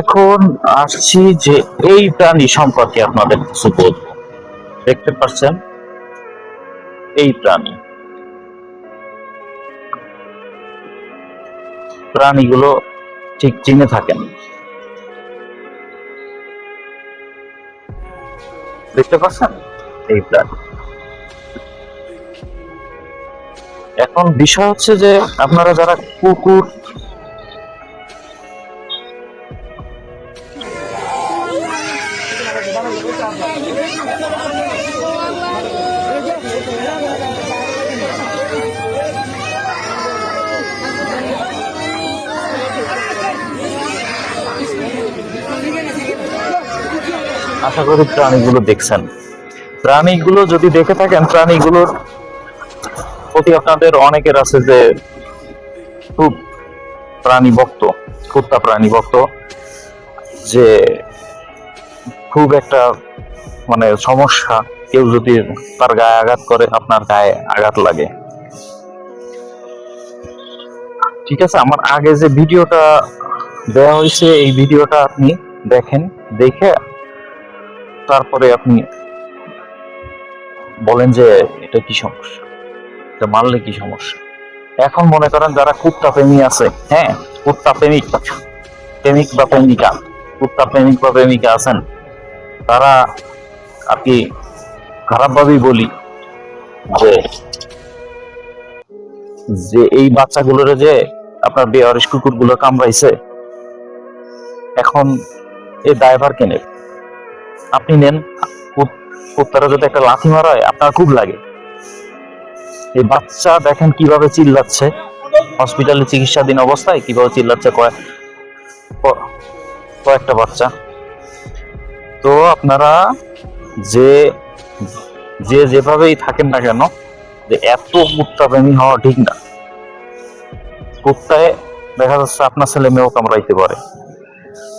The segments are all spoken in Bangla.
এখন আসছি যে এই প্রাণী সম্পর্কে আপনাদের কিছু বলবো। দেখতে পাচ্ছেন এই প্রাণীগুলো ঠিক চিনে থাকেন, দেখতে পাচ্ছেন এই প্রাণী। এখন বিষয় হচ্ছে যে আপনারা যারা কুকুর আশা করি প্রাণীগুলো দেখছেন। প্রাণীগুলো যদি দেখে থাকেন, প্রাণীগুলোর প্রতি আপনাদের অনেকের আছে যে খুব প্রাণী ভক্ত, কুত্তা প্রাণী ভক্ত, যে খুব একটা মানে সমস্যা, কেউ যদি তার গায়ে আঘাত করে আপনার গায়ে আঘাত লাগে। ঠিক আছে, আমার আগে যে ভিডিওটা দেওয়া হয়েছে এই ভিডিওটা আপনি দেখেন, দেখে তারপরে আপনি বলেন যে এটা কি সমস্যা, এটা মারলে কি সমস্যা। এখন মনে করেন যারা কুত্তা প্রেমী আছে, হ্যাঁ, কুত্তা প্রেমিক প্রেমিক বা প্রেমিকা, কুত্তা প্রেমিক বা প্রেমিকা আছেন, তারা আর কি খারাপ ভাবেই বলি যে যে এই বাচ্চাগুলোর যে আপনার বেয়ারিশ কুকুর গুলো কামড়াইছে, এখন এই দায়ভার কেনে আপনি নেন। কুত্তারা যদি একটা লাথি মারা হয় আপনার খুব লাগে। এই বাচ্চা দেখেন কিভাবে চিল্লাচ্ছে, হসপিটালে চিকিৎসাধীন অবস্থায় কিভাবে চিল্লাচ্ছে কয়েকটা বাচ্চা। তো আপনারা যে যে যেভাবেই থাকেন না কেন, যে এত কুত্তা প্রেমী হওয়া ঠিক না। কুত্তায় দেখা যাচ্ছে আপনার ছেলে মেয়েও কামড়াইতে পারে।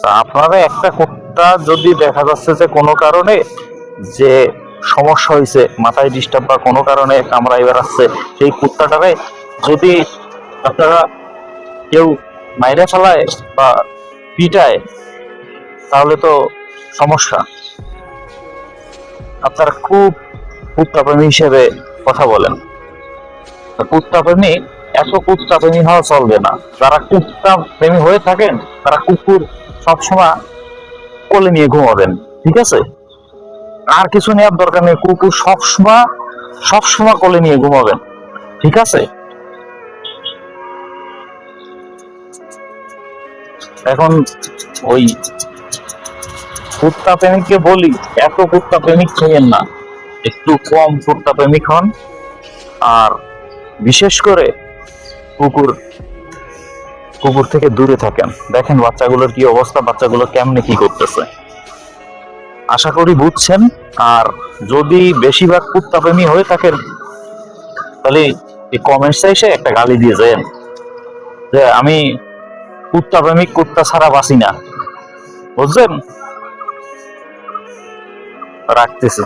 তা আপনারা একটা কুত্তা যদি দেখা যাচ্ছে যে কোনো কারণে যে সমস্যা হয়েছে, মাথায় ডিস্টার্ব বা কোনো কারণে কামড়াই বেড়াচ্ছে, সেই কুত্তাটারে যদি আপনারা কেউ মাইরে ফেলায় বা পিটায়, তাহলে তো সমস্যা। আপনারা খুব কুত্তা প্রেমী হিসেবে কথা বলেন। কুত্তা প্রেমী, এত কুত্তা প্রেমী হওয়া চলবে না। যারা কুত্তা প্রেমী হয়ে থাকেন তারা কুকুর সবসময় কোলে নিয়ে ঘুমাবেন, ঠিক আছে? আর কিছু নেওয়ার দরকার নেই, কুকুর সবসময় কোলে নিয়ে ঘুমাবেন, ঠিক আছে? এখন ওই কুত্তা প্রেমিককে বলি, এত কুত্তা প্রেমিক ছিলেন না, একটু কম কুত্তা প্রেমিক হন। আর বিশেষ করে কুকুর কুকুর থেকে দূরে থাকেন। দেখেন বাচ্চাগুলোর কি অবস্থা, বাচ্চাগুলো কেমনে কি করতেছে। আশা করি বুঝছেন। আর যদি বেশিরভাগ কুত্তা প্রেমী হয়ে থাকেন, তাহলে এই কমেন্টসে এসে একটা গালি দিয়ে যান যে আমি কুত্তা প্রেমিক, কুত্তা ছাড়া বাঁচি না, বুঝলেন? রাখতেছি।